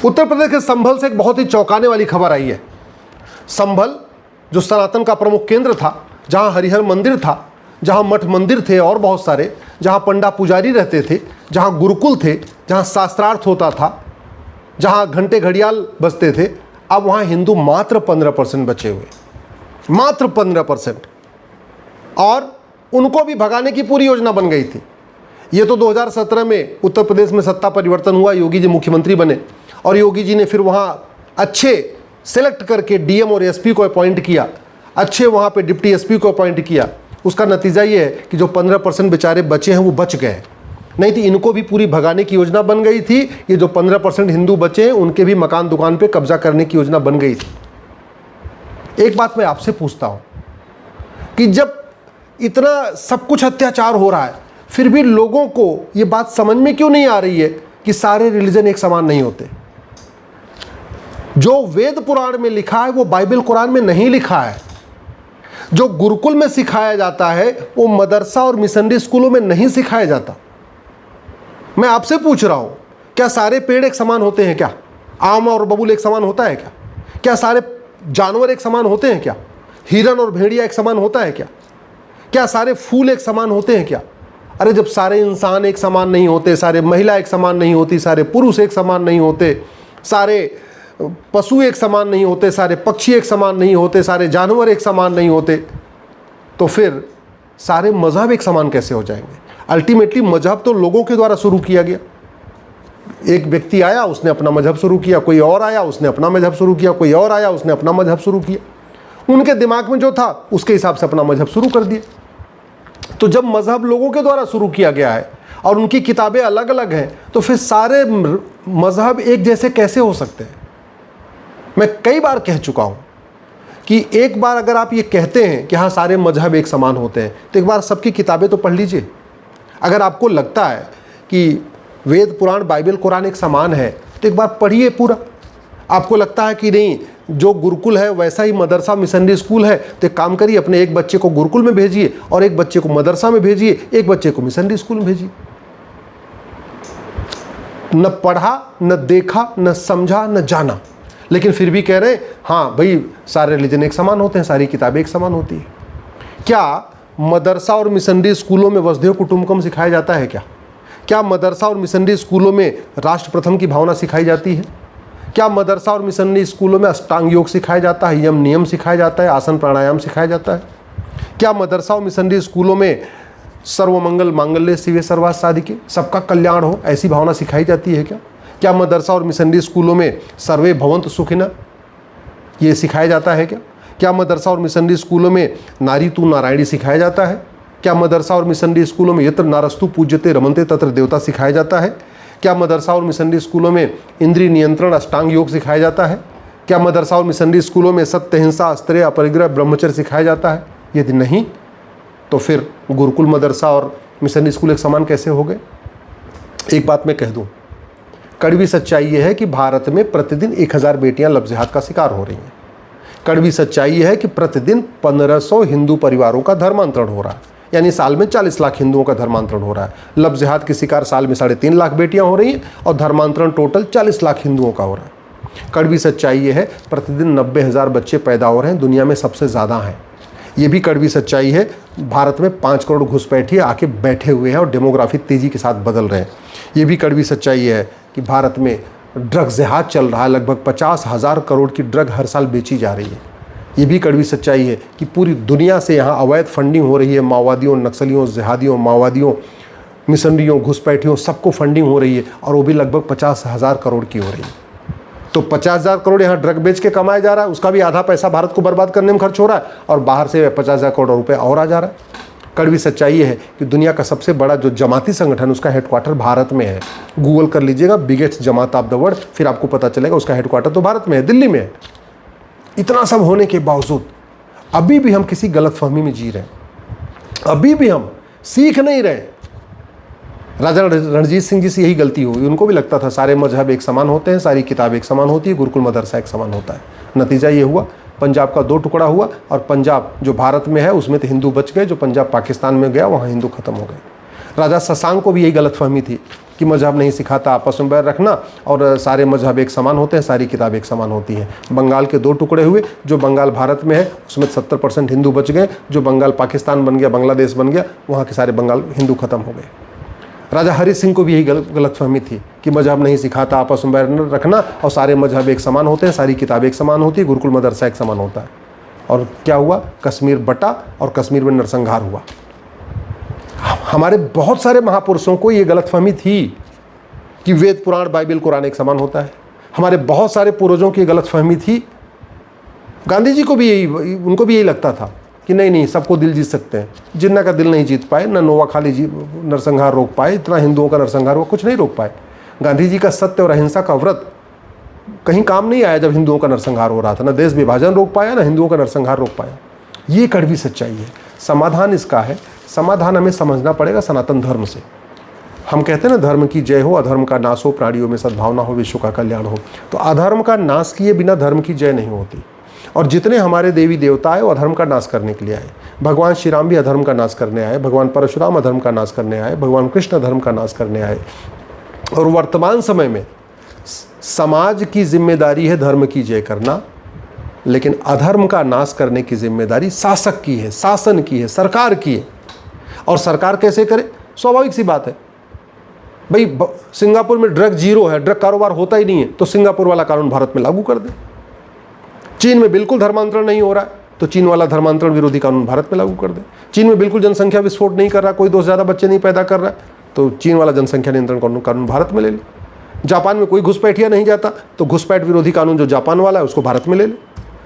उत्तर प्रदेश के संभल से एक बहुत ही चौंकाने वाली खबर आई है। संभल जो सनातन का प्रमुख केंद्र था, जहां हरिहर मंदिर था, जहां मठ मंदिर थे और बहुत सारे, जहां पंडा पुजारी रहते थे, जहां गुरुकुल थे, जहां शास्त्रार्थ होता था, जहां घंटे घड़ियाल बजते थे, अब वहां हिंदू मात्र 15% बचे हुए, मात्र 15%। और उनको भी भगाने की पूरी योजना बन गई थी। ये तो 2017 में उत्तर प्रदेश में सत्ता परिवर्तन हुआ, योगी जी मुख्यमंत्री बने और योगी जी ने फिर वहाँ अच्छे सेलेक्ट करके डीएम और एसपी को अपॉइंट किया, अच्छे वहाँ पे डिप्टी एसपी को अपॉइंट किया। उसका नतीजा ये है कि जो 15% बेचारे बचे हैं वो बच गए, नहीं तो इनको भी पूरी भगाने की योजना बन गई थी। ये जो 15% हिंदू बचे हैं उनके भी मकान दुकान पे कब्जा करने की योजना बन गई थी। एक बात मैं आपसे पूछता हूँ कि जब इतना सब कुछ अत्याचार हो रहा है, फिर भी लोगों को ये बात समझ में क्यों नहीं आ रही है कि सारे रिलीजन एक समान नहीं होते? जो वेद पुराण में लिखा है वो बाइबल कुरान में नहीं लिखा है। जो गुरुकुल में सिखाया जाता है वो मदरसा और मिशनरी स्कूलों में नहीं सिखाया जाता। मैं आपसे पूछ रहा हूं, क्या सारे पेड़ एक समान होते हैं? क्या आम और बबूल एक समान होता है? क्या सारे जानवर एक समान होते हैं? क्या हिरन और भेड़िया एक समान होता है? क्या सारे फूल एक समान होते हैं? क्या अरे जब सारे इंसान एक समान नहीं होते, सारे महिला एक समान नहीं होती, सारे पुरुष एक समान नहीं होते, सारे पशु एक समान नहीं होते, सारे पक्षी एक समान नहीं होते, सारे जानवर एक समान नहीं होते, तो फिर सारे मजहब एक समान कैसे हो जाएंगे? अल्टीमेटली मजहब तो लोगों के द्वारा शुरू किया गया। एक व्यक्ति आया, उसने अपना मजहब शुरू किया, कोई और आया, उसने अपना मजहब शुरू किया, कोई और आया, उसने अपना मजहब शुरू किया। उनके दिमाग में जो था उसके हिसाब से अपना मजहब शुरू कर दिया। तो जब मजहब लोगों के द्वारा शुरू किया गया है और उनकी किताबें अलग अलग हैं, तो फिर सारे मजहब एक जैसे कैसे हो सकते हैं? मैं कई बार कह चुका हूं कि एक बार अगर आप ये कहते हैं कि हाँ सारे मजहब एक समान होते हैं, तो एक बार सबकी किताबें तो पढ़ लीजिए। अगर आपको लगता है कि वेद पुराण बाइबल कुरान एक समान है, तो एक बार पढ़िए पूरा। आपको लगता है कि नहीं जो गुरुकुल है वैसा ही मदरसा मिशनरी स्कूल है, तो एक काम करिए, अपने एक बच्चे को गुरुकुल में भेजिए और एक बच्चे को मदरसा में भेजिए, एक बच्चे को मिशनरी स्कूल में भेजिए। न पढ़ा, न देखा, न समझा, न जाना, लेकिन फिर भी कह रहे हैं हाँ भाई सारे रिलीजन एक समान होते हैं, सारी किताबें एक समान होती है। क्या मदरसा और मिशनरी स्कूलों में वसुधैव कुटुंबकम सिखाया जाता है? क्या मदरसा और मिशनरी स्कूलों में राष्ट्र प्रथम की भावना सिखाई जाती है? क्या मदरसा और मिशनरी स्कूलों में अष्टांग योग सिखाया जाता है, यम नियम सिखाया जाता है, आसन प्राणायाम सिखाया जाता है? क्या मदरसा और मिशनरी स्कूलों में सर्वमंगल मांगल्य शिवे सर्वार्थ साधिके, सबका कल्याण हो, ऐसी भावना सिखाई जाती है? क्या मदरसा और मिशनरी स्कूलों में सर्वे भवन्तु सुखिनः ये सिखाया जाता है? क्या मदरसा और मिशनरी स्कूलों में नारी तू नारायणी सिखाया जाता है? क्या मदरसा और मिशनरी स्कूलों में यत्र नारस्तु पूज्यते रमन्ते तत्र देवता सिखाया जाता है? क्या मदरसा और मिशनरी स्कूलों में इंद्रिय नियंत्रण अष्टांग योग सिखाया जाता है? क्या मदरसा और मिशनरी स्कूलों में सत्य, हिंसा, अस्त्रेय, अपरिग्रह, ब्रह्मचर्य सिखाया जाता है? यदि नहीं, तो फिर गुरुकुल मदरसा और मिशनरी स्कूल एक समान कैसे हो गए? एक बात मैं कह दूं, कड़वी सच्चाई यह है कि भारत में प्रतिदिन 1000 बेटियां लफ्ज़ जिहाद का शिकार हो रही हैं। कड़वी सच्चाई यह है कि प्रतिदिन 1500 हिंदू परिवारों का धर्मांतरण हो रहा है, यानी साल में 40 लाख हिंदुओं का धर्मांतरण हो रहा है। लफ्ज़ जिहाद की शिकार साल में 3.5 लाख बेटियां हो रही हैं और धर्मांतरण टोटल 40 लाख हिंदुओं का हो रहा है। कड़वी सच्चाई यह है प्रतिदिन 90,000 बच्चे पैदा हो रहे हैं, दुनिया में सबसे ज़्यादा हैं। ये भी कड़वी सच्चाई है, भारत में 5 करोड़ घुसपैठिए आके बैठे हुए हैं और डेमोग्राफी तेज़ी के साथ बदल रहे हैं। ये भी कड़वी सच्चाई है कि भारत में ड्रग जिहाद चल रहा है, लगभग 50,000 करोड़ की ड्रग हर साल बेची जा रही है। ये भी कड़वी सच्चाई है कि पूरी दुनिया से यहाँ अवैध फंडिंग हो रही है, माओवादियों, नक्सलियों, जिहादियों, माओवादियों, मिशनरियों, घुसपैठियों, सबको फंडिंग हो रही है और वो भी लगभग 50,000 करोड़ की हो रही है। तो 50,000 करोड़ यहाँ ड्रग बेच के कमाया जा रहा है, उसका भी आधा पैसा भारत को बर्बाद करने में खर्च हो रहा है और बाहर से 50,000 करोड़ रुपये और आ जा रहा है। कड़वी सच्चाई ये है कि दुनिया का सबसे बड़ा जो जमाती संगठन, उसका हेडक्वार्टर भारत में है। गूगल कर लीजिएगा, biggest Jamaat of the world, फिर आपको पता चलेगा उसका हेडक्वार्टर तो भारत में है, दिल्ली में है। इतना सब होने के बावजूद अभी भी हम किसी गलतफहमी में जी रहे हैं, अभी भी हम सीख नहीं रहे। राजा रणजीत सिंह जी से यही गलती हुई, उनको भी लगता था सारे मजहब एक समान होते हैं, सारी किताब एक समान होती है, गुरुकुल मदरसा एक समान होता है। नतीजा ये हुआ, पंजाब का 2 टुकड़ा हुआ और पंजाब जो भारत में है उसमें तो हिंदू बच गए, जो पंजाब पाकिस्तान में गया वहाँ हिंदू खत्म हो गए। राजा शशांक को भी यही गलतफहमी थी कि मजहब नहीं सिखाता आपस में बैर रखना और सारे मजहब एक समान होते हैं, सारी किताब एक समान होती हैं। बंगाल के 2 टुकड़े हुए, जो बंगाल भारत में है उसमें 70% हिंदू बच गए, जो बंगाल पाकिस्तान बन गया, बांग्लादेश बन गया, वहाँ के सारे बंगाल हिंदू खत्म हो गए। राजा हरि सिंह को भी यही गलतफहमी थी कि मजहब नहीं सिखाता आपस में बैर रखना और सारे मजहब एक समान होते हैं, सारी किताब एक समान होती है, गुरुकुल मदरसा एक समान होता है। और क्या हुआ, कश्मीर बटा और कश्मीर में नरसंहार हुआ। हमारे बहुत सारे महापुरुषों को ये गलतफहमी थी कि वेद पुराण बाइबल कुरान एक समान होता है। हमारे बहुत सारे पूर्वजों की गलतफहमी थी। गांधी जी को भी यही, उनको भी यही लगता था कि नहीं नहीं सबको दिल जीत सकते हैं। जिन्ना का दिल नहीं जीत पाए, न नोआखाली नरसंहार रोक पाए, इतना हिंदुओं का नरसंहार हुआ, कुछ नहीं रोक पाए। गांधी जी का सत्य और अहिंसा का व्रत कहीं काम नहीं आया जब हिंदुओं का नरसंहार हो रहा था। न देश विभाजन रोक पाया, न हिंदुओं का नरसंहार रोक पाया। ये कड़वी सच्चाई है। समाधान इसका है, समाधान हमें समझना पड़ेगा सनातन धर्म से। हम कहते हैं ना, धर्म की जय हो, अधर्म का नाश हो, प्राणियों में सद्भावना हो, विश्व का कल्याण हो। तो अधर्म का नाश किए बिना धर्म की जय नहीं होती। और जितने हमारे देवी देवता आए वो अधर्म का नाश करने के लिए आए। भगवान श्री राम भी अधर्म का नाश करने आए, भगवान परशुराम अधर्म का नाश करने आए, भगवान कृष्ण अधर्म का नाश करने आए। और वर्तमान समय में समाज की जिम्मेदारी है धर्म की जय करना, लेकिन अधर्म का नाश करने की जिम्मेदारी शासक की है, शासन की है, सरकार की है। और सरकार कैसे करे? स्वाभाविक सी बात है भाई, सिंगापुर में ड्रग जीरो है, ड्रग कारोबार होता ही नहीं है, तो सिंगापुर वाला कानून भारत में लागू कर दे। चीन में बिल्कुल धर्मांतरण नहीं हो रहा है, तो चीन वाला धर्मांतरण विरोधी कानून भारत में लागू कर दे। चीन में बिल्कुल जनसंख्या विस्फोट नहीं कर रहा, कोई 2 से ज़्यादा बच्चे नहीं पैदा कर रहा है, तो चीन वाला जनसंख्या नियंत्रण कानून भारत में ले ले। जापान में कोई घुसपैठिया नहीं जाता, तो घुसपैठ विरोधी कानून जो जापान वाला है उसको भारत में ले ले।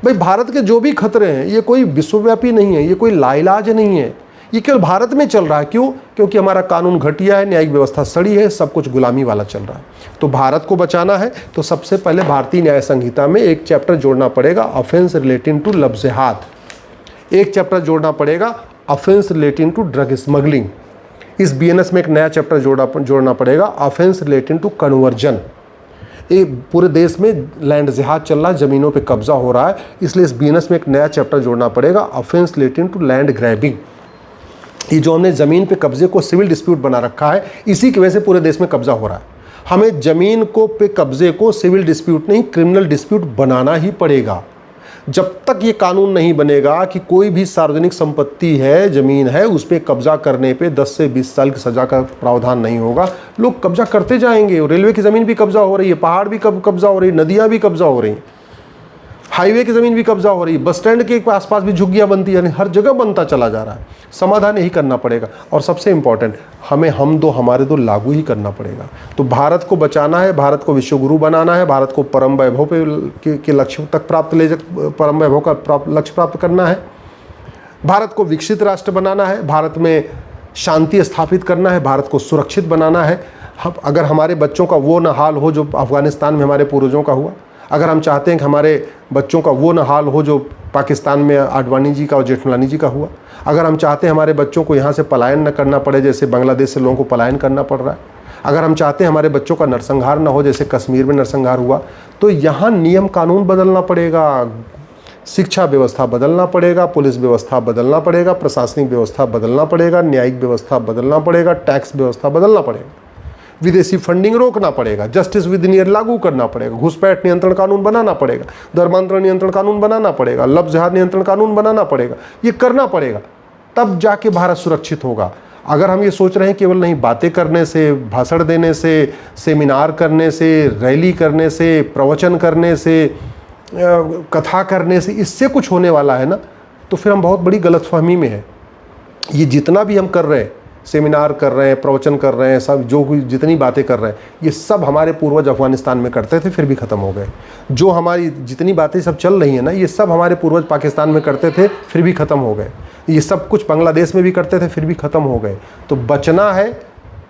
भाई भारत के जो भी खतरे हैं ये कोई विश्वव्यापी नहीं है, ये कोई लाइलाज नहीं है, ये केवल भारत में चल रहा है। क्यों? क्योंकि हमारा कानून घटिया है, न्यायिक व्यवस्था सड़ी है, सब कुछ गुलामी वाला चल रहा है। तो भारत को बचाना है तो सबसे पहले भारतीय न्याय संहिता में एक चैप्टर जोड़ना पड़ेगा, ऑफेंस रिलेटिंग टू लफ्ज़ हाथ। एक चैप्टर जोड़ना पड़ेगा, offence relating to drug smuggling. इस बीएनएस में एक नया चैप्टर जोड़ना पड़ेगा, ऑफेंस रिलेटिंग टू कन्वर्जन। ये पूरे देश में लैंड जिहाद चल रहा है, ज़मीनों पे कब्जा हो रहा है, इसलिए इस बीएनएस में एक नया चैप्टर जोड़ना पड़ेगा, offence relating to land grabbing. ये जो हमने ज़मीन पे कब्जे को सिविल डिस्प्यूट बना रखा है, इसी की वजह से पूरे देश में कब्जा हो रहा है। हमें ज़मीन को पे कब्जे को सिविल डिस्प्यूट नहीं, क्रिमिनल डिस्प्यूट बनाना ही पड़ेगा। जब तक ये कानून नहीं बनेगा कि कोई भी सार्वजनिक संपत्ति है, ज़मीन है, उस पर कब्जा करने पे 10 से 20 साल की सज़ा का प्रावधान नहीं होगा, लोग कब्जा करते जाएंगे। रेलवे की ज़मीन भी कब्जा हो रही है, पहाड़ भी कब्जा हो रही है, नदियाँ भी कब्जा हो रही हैं, हाईवे की ज़मीन भी कब्जा हो रही है, बस स्टैंड के आसपास भी झुग्गियाँ बनती है, यानी हर जगह बनता चला जा रहा है। समाधान यही करना पड़ेगा। और सबसे इम्पॉर्टेंट, हमें हम दो हमारे दो लागू ही करना पड़ेगा। तो भारत को बचाना है, भारत को विश्वगुरु बनाना है, भारत को परम वैभव के लक्ष्य तक परम वैभव का लक्ष्य प्राप्त करना है, भारत को विकसित राष्ट्र बनाना है, भारत में शांति स्थापित करना है, भारत को सुरक्षित बनाना है। अगर हमारे बच्चों का वो न हाल हो जो अफगानिस्तान में हमारे पूर्वजों का हुआ, अगर हम चाहते हैं कि हमारे बच्चों का वो न हाल हो जो पाकिस्तान में आडवाणी जी का और जेठमलानी जी का हुआ, अगर हम चाहते हैं हमारे बच्चों को यहाँ से पलायन न करना पड़े जैसे बांग्लादेश से लोगों को पलायन करना पड़ रहा है, अगर हम चाहते हैं हमारे बच्चों का नरसंहार न हो जैसे कश्मीर में नरसंहार हुआ, तो यहाँ नियम कानून बदलना पड़ेगा, शिक्षा व्यवस्था बदलना पड़ेगा, पुलिस व्यवस्था बदलना पड़ेगा, प्रशासनिक व्यवस्था बदलना पड़ेगा, न्यायिक व्यवस्था बदलना पड़ेगा, टैक्स व्यवस्था बदलना पड़ेगा, विदेशी फंडिंग रोकना पड़ेगा, जस्टिस विद इन ईयर लागू करना पड़ेगा, घुसपैठ नियंत्रण कानून बनाना पड़ेगा, धर्मांतरण नियंत्रण कानून बनाना पड़ेगा, लफ्ज़ जिहाद नियंत्रण कानून बनाना पड़ेगा। ये करना पड़ेगा, तब जाके भारत सुरक्षित होगा। अगर हम ये सोच रहे हैं केवल नहीं बातें करने से, भाषण देने से, सेमिनार करने से, रैली करने से, प्रवचन करने से, कथा करने से इससे कुछ होने वाला है ना, तो फिर हम बहुत बड़ी गलतफहमी में है। ये जितना भी हम कर रहे हैं, सेमिनार कर रहे हैं, प्रवचन कर रहे हैं, सब जो जितनी बातें कर रहे हैं, ये सब हमारे पूर्वज अफगानिस्तान में करते थे, फिर भी ख़त्म हो गए। जो हमारी जितनी बातें सब चल रही हैं ना, ये सब हमारे पूर्वज पाकिस्तान में करते थे, फिर भी ख़त्म हो गए। ये सब कुछ बांग्लादेश में भी करते थे, फिर भी ख़त्म हो गए। तो बचना है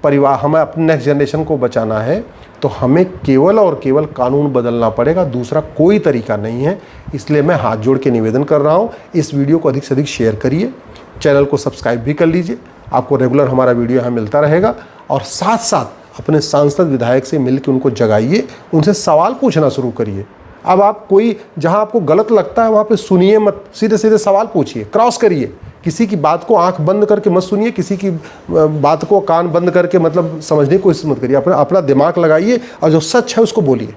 परिवार, हमें अपने नेक्स्ट जनरेशन को बचाना है, तो हमें केवल और केवल कानून बदलना पड़ेगा, दूसरा कोई तरीका नहीं है। इसलिए मैं हाथ जोड़ के निवेदन कर रहा हूँ, इस वीडियो को अधिक से अधिक शेयर करिए, चैनल को सब्सक्राइब भी कर लीजिए, आपको रेगुलर हमारा वीडियो यहाँ मिलता रहेगा। और साथ साथ अपने सांसद विधायक से मिलकर उनको जगाइए, उनसे सवाल पूछना शुरू करिए। अब आप कोई जहाँ आपको गलत लगता है वहाँ पे सुनिए मत, सीधे सीधे सवाल पूछिए, क्रॉस करिए किसी की बात को आंख बंद करके मत सुनिए, किसी की बात को कान बंद करके मतलब समझने की कोशिश मत करिए। अपना अपना दिमाग लगाइए और जो सच है उसको बोलिए।